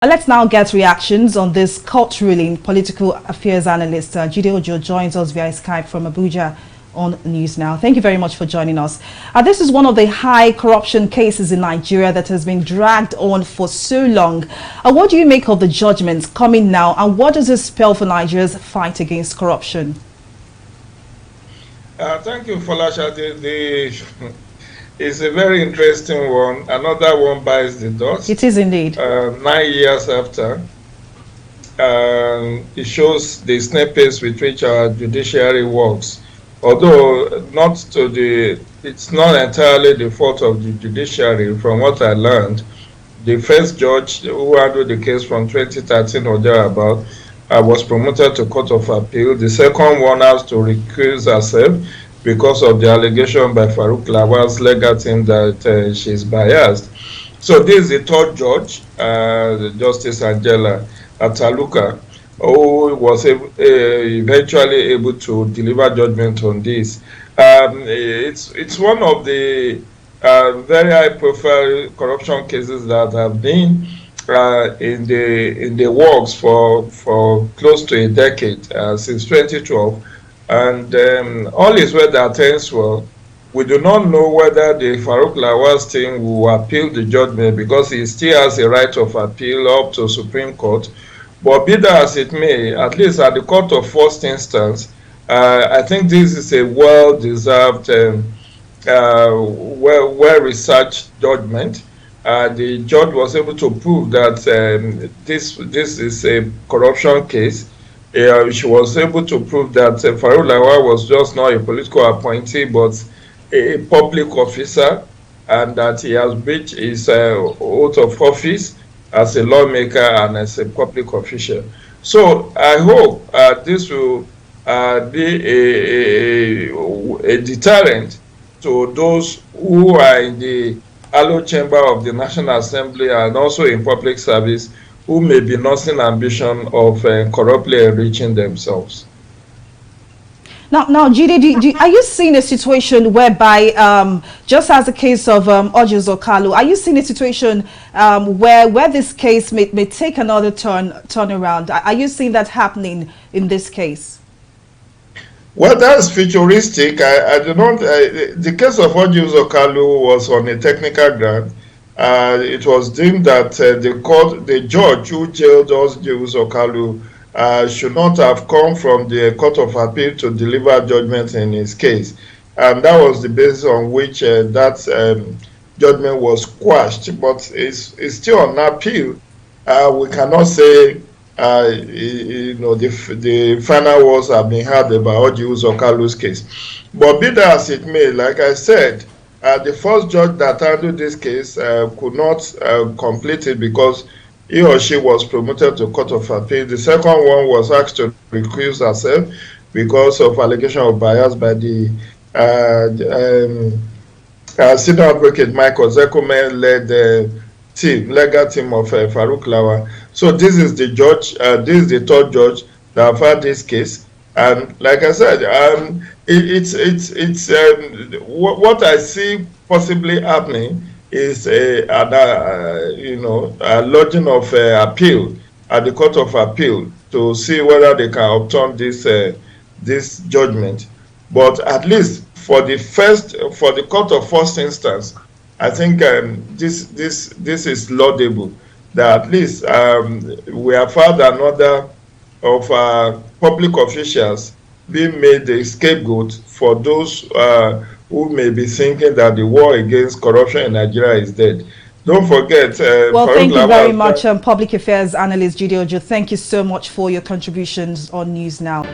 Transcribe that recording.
Let's now get reactions on this court ruling. Political affairs analyst Jide Ojo joins us via Skype from Abuja on News Now. Thank you very much for joining us. This is one of the high corruption cases in Nigeria that has been dragged on for so long. What do you make of the judgments coming now, and what does this spell for Nigeria's fight against corruption? Thank you, Folashade. It's a very interesting one. Another one bites the dust. It is indeed. 9 years after, it shows the snippets with which our judiciary works. Although it's not entirely the fault of the judiciary. From what I learned, the first judge who handled the case from 2013 or thereabout was promoted to Court of Appeal. The second one has to recuse herself because of the allegation by Faoruk Lawan'ssentencing legal team that she's biased. So this is the third judge, Justice Angela Ataluka, who was eventually able to deliver judgment on this. It's one of the very high-profile corruption cases that have been in the works for close to a decade, since 2012. And all is well that ends well. We do not know whether the Faoruk Lawan'ssentencing team will appeal the judgment, because he still has a right of appeal up to Supreme Court. But be that as it may, at least at the court of first instance, I think this is a well-deserved, well-researched judgment. The judge was able to prove that this is a corruption case. She was able to prove that Faoruk Lawan'ssentencing was just not a political appointee, but a public officer, and that he has breached his oath of office as a lawmaker and as a public official. So I hope this will be a deterrent to those who are in the hallowed chamber of the National Assembly and also in public service, who may be nursing ambition of corruptly enriching themselves. Now, Jide, are you seeing a situation whereby, just as the case of Ojus Okalu, are you seeing a situation where this case may take another turnaround? Are you seeing that happening in this case? Well, that's futuristic. I do not. The case of Ojus Okalu was on a technical ground. It was deemed that the judge who jailed Ojus Okalu should not have come from the Court of Appeal to deliver judgment in his case. And that was the basis on which that judgment was quashed. But it's still on appeal. We cannot say, the final words have been heard about Ojus Okalu's case. But be that as it may, like I said, the first judge that handled this case could not complete it because he or she was promoted to Court of Appeal. The second one was asked to recuse herself because of allegation of bias by the senior advocate Michael Zekume-led legal team of Faoruk Lawan'ssentencing. So this is the judge, this is the third judge that have had this case. And like I said, what I see possibly happening is a lodging of appeal at the Court of Appeal to see whether they can obtain this judgment. But at least for the Court of First Instance, I think this is laudable. That at least we have had another of public officials being made the scapegoat for those who may be thinking that the war against corruption in Nigeria is dead. Don't forget. Well, thank you very much, Public Affairs Analyst Jide Ojo. Thank you so much for your contributions on News Now.